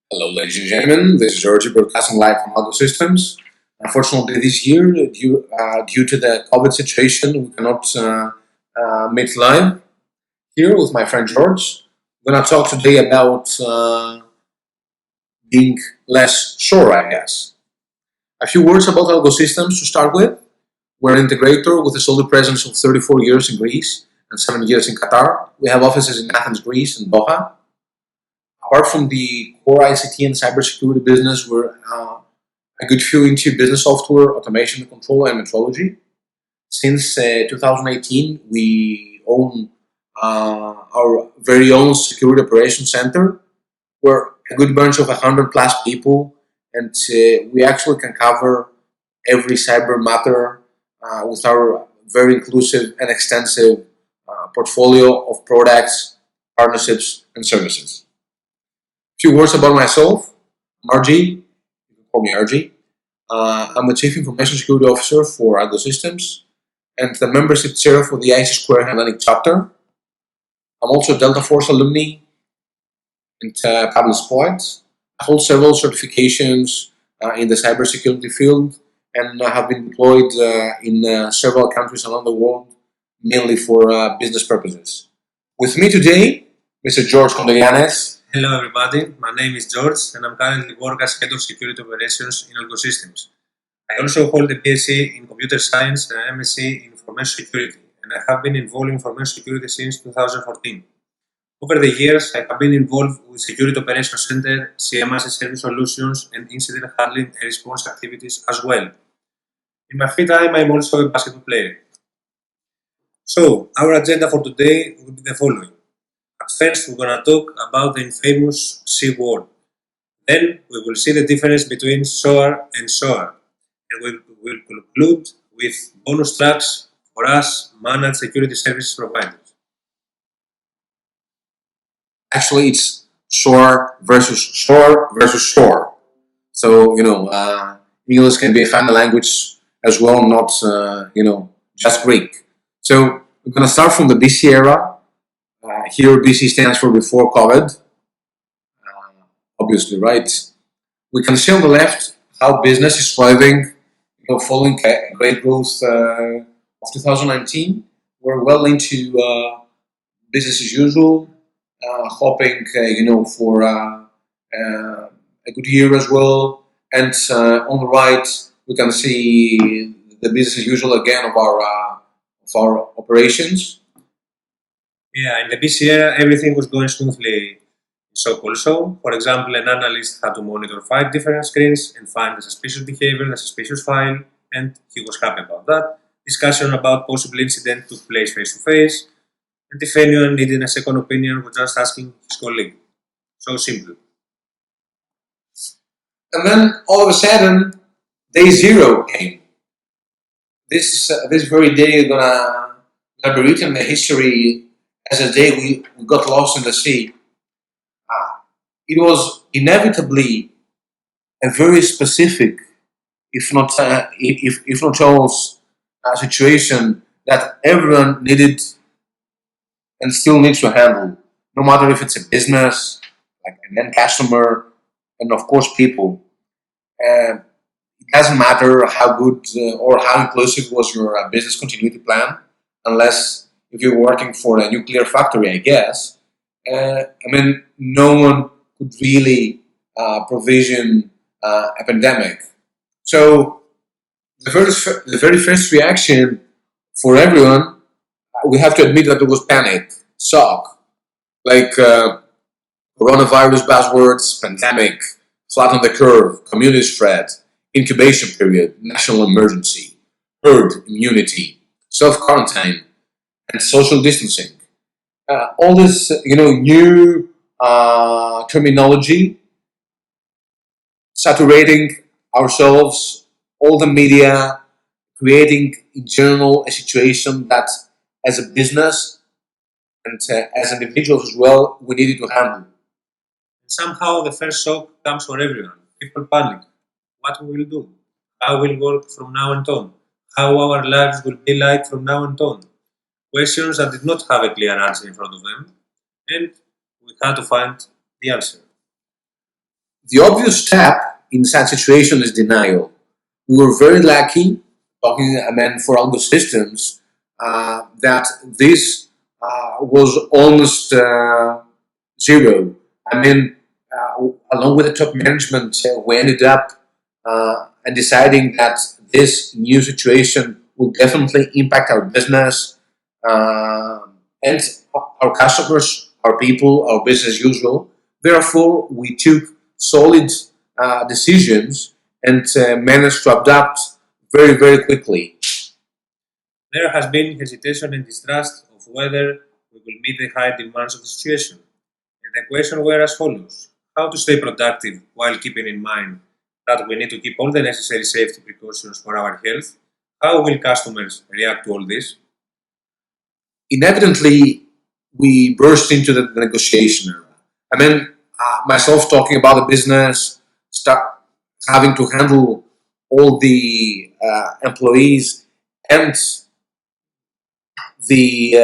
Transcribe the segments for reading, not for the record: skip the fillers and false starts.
Hello, ladies and gentlemen. This is Argy broadcasting live from Algosystems. Unfortunately, this year, due to the COVID situation, we cannot meet live here with my friend George. We're going to talk today about being less sure, I guess. A few words about Algosystems to start with. We're an integrator with a solid presence of 34 years in Greece and 7 years in Qatar. We have offices in Athens, Greece, and Doha. Apart from the core ICT and cybersecurity business, we're a good few into business software, automation, control, and metrology. Since 2018, we own our very own security operations center. We're a good bunch of 100 plus people, and we actually can cover every cyber matter with our very inclusive and extensive portfolio of products, partnerships, and services. A few words about myself. I'm Argy. You can call me Argy. I'm the Chief Information Security Officer for Algosystems and the membership chair for the ISO Hellenic chapter. I'm also a Delta Force alumni and published poet. I hold several certifications in the cybersecurity field and have been deployed in several countries around the world, mainly for business purposes. With me today, Mr. George Kontogiannis. Hello everybody, my name is George and I'm currently working as Head of Security Operations in Algosystems. I also hold a BSc in Computer Science and an MSc in Information Security, and I have been involved in information security since 2014. Over the years, I have been involved with Security Operations Center, CMS Service Solutions and Incident Handling and Response activities as well. In my free time, I'm also a basketball player. So, our agenda for today will be the following. First, we're going to talk about the infamous C word. Then, we will see the difference between SOAR and SOAR. And we will conclude with bonus tracks for us managed security services providers. Actually, it's SOAR versus SOAR versus SOAR. So, English can be a family language as well, not, just Greek. So, we're going to start from the BC era. Here, BC stands for before COVID, obviously, right? We can see on the left how business is thriving, following great growth of 2019. We're well into business as usual, hoping, for a good year as well. And on the right, we can see the business as usual again of our operations. Yeah, in the BC era, everything was going smoothly in SOC also. For example, an analyst had to monitor 5 different screens and find the suspicious behavior, the suspicious file, and he was happy about that. Discussion about possible incident took place face to face, and if anyone needed a second opinion, was just asking his colleague. So simple. And then all of a sudden, day 0 came. This very day is gonna be written in the history as a day we got lost in the sea. It was inevitably a very specific, if not else, situation that everyone needed and still needs to handle. No matter if it's a business, like an end customer, and of course people. It doesn't matter how good or how inclusive was your business continuity plan, unless if you're working for a nuclear factory, I guess. No one could really provision a pandemic. So the very first reaction for everyone, we have to admit that it was panic, shock, like coronavirus buzzwords, pandemic, flatten the curve, community spread, incubation period, national emergency, herd immunity, self-quarantine, and social distancing. All this, new terminology, saturating ourselves, all the media, creating in general a situation that as a business and as individuals as well, we needed to handle. And somehow the first shock comes for everyone. People panic. What we will do? How we'll work from now and on? How our lives will be like from now and on? Questions that did not have a clear answer in front of them, and we had to find the answer. The obvious step in such situation is denial. We were very lucky, for Algosystems, that this was almost zero. Along with the top management, we ended up and deciding that this new situation will definitely impact our business and our customers, our people, our business as usual. Therefore, we took solid decisions and managed to adapt very, very quickly. There has been hesitation and distrust of whether we will meet the high demands of the situation. And the question were as follows: how to stay productive while keeping in mind that we need to keep all the necessary safety precautions for our health? How will customers react to all this? Inevitably, we burst into the negotiation era. Myself talking about the business, start having to handle all the employees and the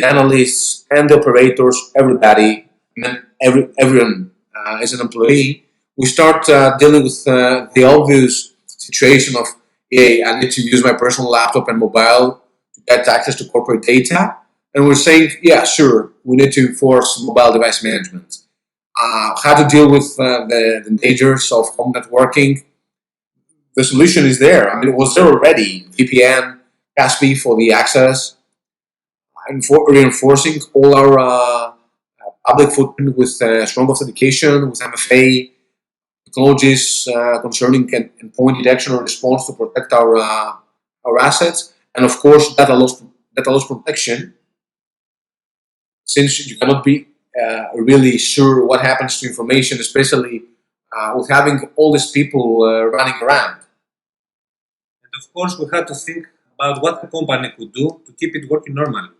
analysts and the operators, everybody, everyone is an employee. We start dealing with the obvious situation of, hey, I need to use my personal laptop and mobile to get access to corporate data. And we're saying, yeah, sure, we need to enforce mobile device management. How to deal with the dangers of home networking. The solution is there. It was there already. VPN, CISP for the access, and for reinforcing all our public footprint with strong authentication, with MFA technologies concerning endpoint detection or response to protect our assets, and of course data loss protection, since you cannot be really sure what happens to information, especially with having all these people running around. And of course, we had to think about what the company could do to keep it working normally.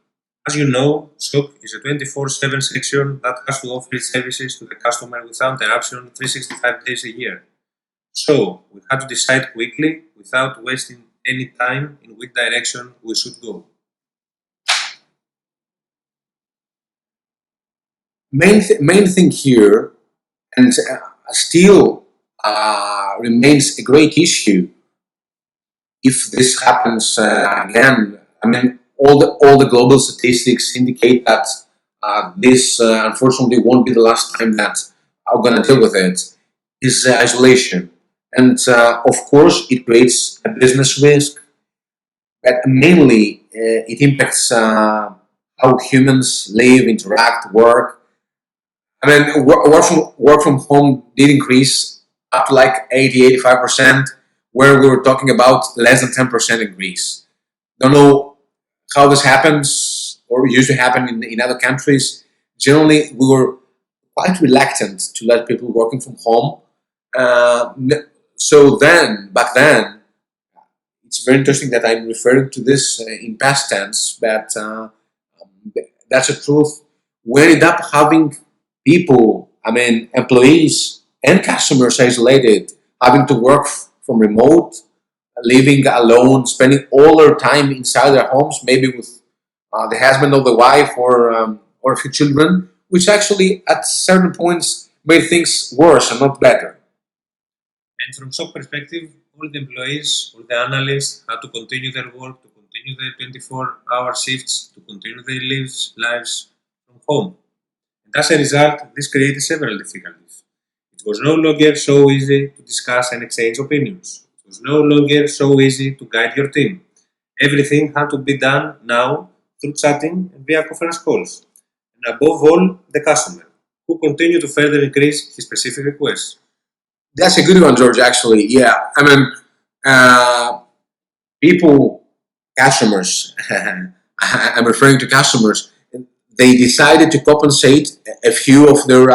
As you know, SOAR is a 24/7 section that has to offer its services to the customer without interruption 365 days a year. So, we had to decide quickly, without wasting any time, in which direction we should go. Main thing here, and still remains a great issue if this happens again. All the global statistics indicate that this unfortunately won't be the last time that I'm going to deal with it, is isolation. And of course, it creates a business risk, but mainly it impacts how humans live, interact, work. Work from home did increase up to like 80-85%, where we were talking about less than 10% increase. Don't know how this happens or used to happen in other countries. Generally, we were quite reluctant to let people working from home. So then, back then, it's very interesting that I'm referring to this in past tense, but that's the truth. We ended up having people, employees and customers isolated, having to work from remote, living alone, spending all their time inside their homes, maybe with the husband or the wife or a few children, which actually at certain points made things worse and not better. And from SOAR perspective, all the employees, all the analysts had to continue their work, to continue their 24-hour shifts, to continue their lives from home. And as a result, this created several difficulties. It was no longer so easy to discuss and exchange opinions. It was no longer so easy to guide your team. Everything had to be done now through chatting and via conference calls. And above all, the customer, who continued to further increase his specific requests. That's a good one, George, actually. Yeah. People, customers, I'm referring to customers, they decided to compensate a few of their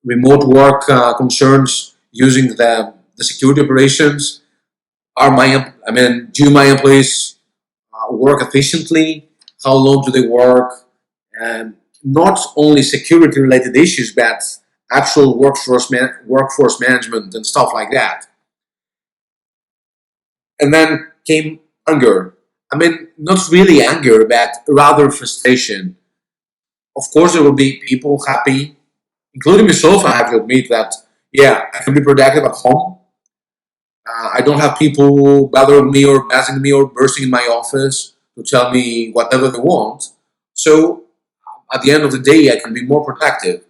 remote work concerns using the security operations. Do my employees work efficiently? How long do they work? And not only security related issues, but actual workforce management and stuff like that. And then came anger. Not really anger, but rather frustration. Of course, there will be people happy, including myself. I have to admit that yeah, I can be productive at home. I don't have people bothering me or buzzing me or bursting in my office to tell me whatever they want. So at the end of the day, I can be more productive.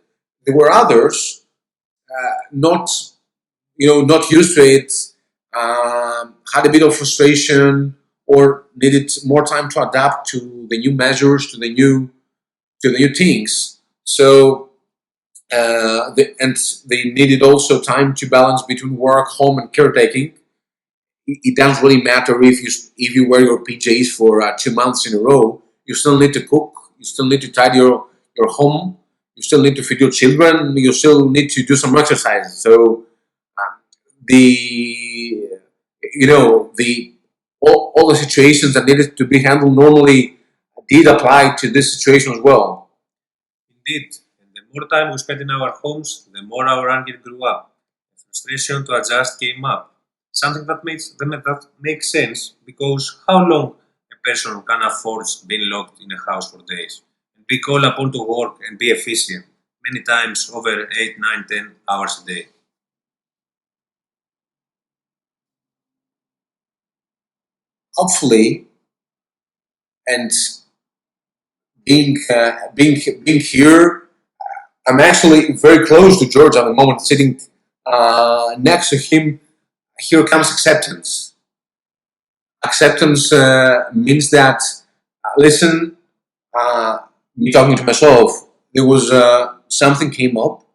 There were others not, not used to it, had a bit of frustration or needed more time to adapt to the new measures, to the new things. So and they needed also time to balance between work, home, and caretaking. It doesn't really matter if you wear your PJs for 2 months in a row. You still need to cook. You still need to tidy your home. You still need to feed your children. You still need to do some exercise. So the the all the situations that needed to be handled normally did apply to this situation as well. Indeed, and the more time we spent in our homes, the more our anger grew up. The frustration to adjust came up. Something that makes sense because how long a person can afford being locked in a house for days and be called upon to work and be efficient many times over 8, 9, 10 hours a day. Hopefully, and being here, I'm actually very close to George at the moment, sitting next to him. Here comes acceptance. Acceptance means that, listen, me talking to myself, there was something came up.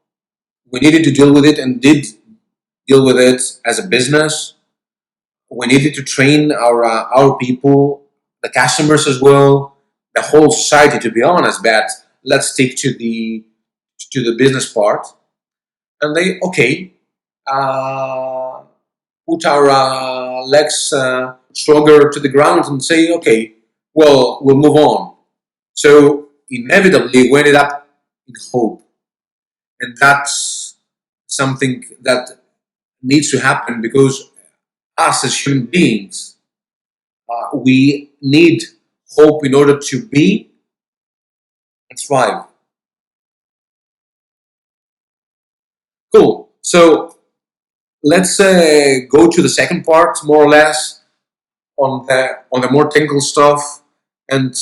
We needed to deal with it and did deal with it as a business. We needed to train our people, the customers as well, the whole society. To be honest, but let's stick to the business part. And they okay, uh, put our legs stronger to the ground and say okay, well we'll move on. So inevitably we ended up in hope, and that's something that needs to happen because us as human beings, we need hope in order to be and thrive. Cool. So let's go to the second part, more or less, on the more technical stuff, and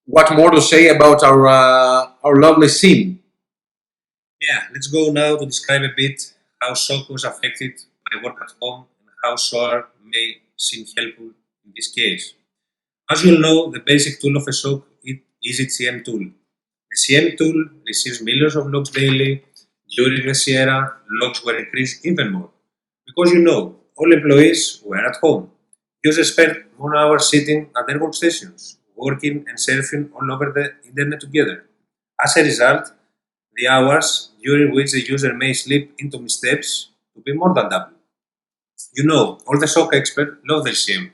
what more to say about our lovely scene. Yeah, let's go now to describe a bit how SOC was affected by work at home and how SOAR may seem helpful in this case. As you all know, the basic tool of a SOC is its CM tool. The CM tool receives millions of logs daily. During the Sierra, logs were increased even more. Because all employees were at home. Users spent more hours sitting at their workstations, working and surfing all over the internet together. As a result, the hours during which the user may slip into missteps to be more than double. All the SOC experts love their CM,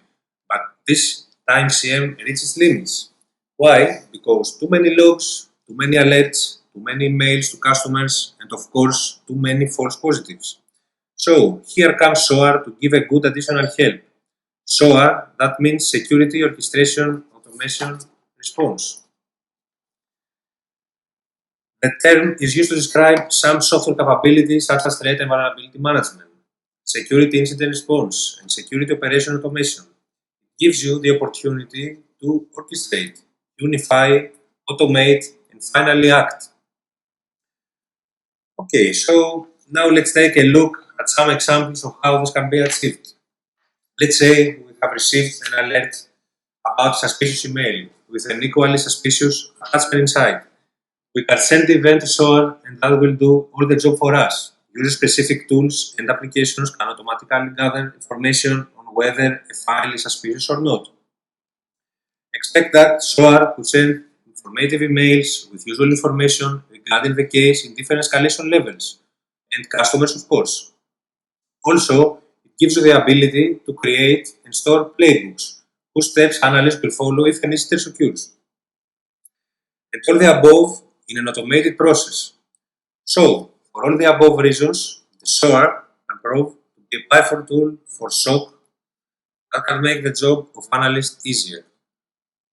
but this time CM reaches limits. Why? Because too many logs, too many alerts, too many emails to customers, and of course, too many false positives. So, here comes SOAR to give a good additional help. SOAR, that means Security Orchestration Automation Response. The term is used to describe some software capabilities such as threat and vulnerability management, security incident response, and security operation automation. It gives you the opportunity to orchestrate, unify, automate, and finally act. Okay, so now let's take a look at some examples of how this can be achieved. Let's say we have received an alert about suspicious email with an equally suspicious attachment inside. We can send the event to SOAR and that will do all the job for us. User-specific tools and applications can automatically gather information on whether a file is suspicious or not. Expect that SOAR could send informative emails with useful information regarding the case in different escalation levels and customers, of course. Also, it gives you the ability to create and store playbooks whose steps analysts will follow if an incident occurs. And all the above in an automated process. So, for all the above reasons, the SOAR can prove to be a powerful tool for SOC that can make the job of analysts easier.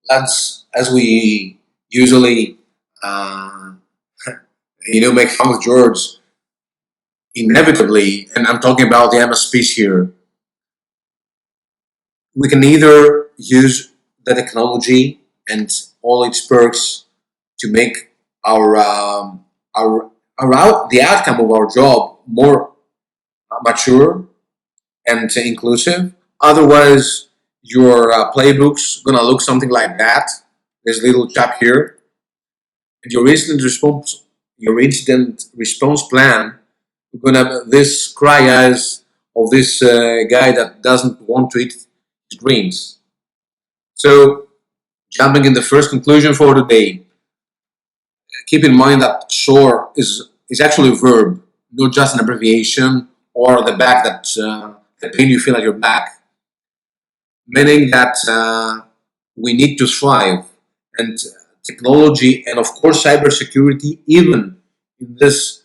That's as we usually, uh, make fun with George. inevitably, and I'm talking about the MSPs here, we can either use the technology and all its perks to make the outcome of our job more mature and inclusive. Otherwise, your playbook's gonna look something like that. This little chap here, and your incident response plan, you're gonna have this cry eyes of this guy that doesn't want to eat his greens. So, jumping in the first conclusion for today, keep in mind that SOAR is actually a verb, not just an abbreviation or the back that the pain you feel at your back. Meaning that we need to thrive, and technology and of course cybersecurity, even in these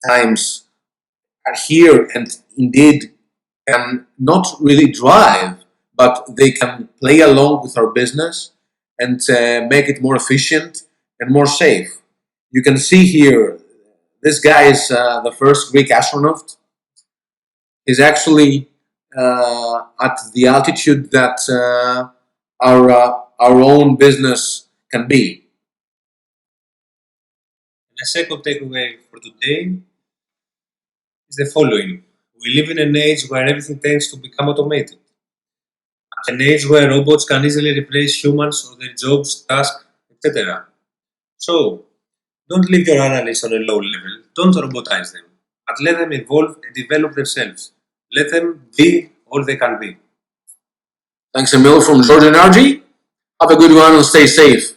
times, are here and indeed can not really drive, but they can play along with our business and make it more efficient and more safe. You can see here, this guy is the first Greek astronaut. He's actually at the altitude that our own business can be. The second takeaway for today is the following. We live in an age where everything tends to become automated. An age where robots can easily replace humans or their jobs, tasks, etc. So, don't leave your analysts on a low level, don't robotize them, but let them evolve and develop themselves. Let them be all they can be. Thanks a mil from George and Argy. Have a good one and stay safe.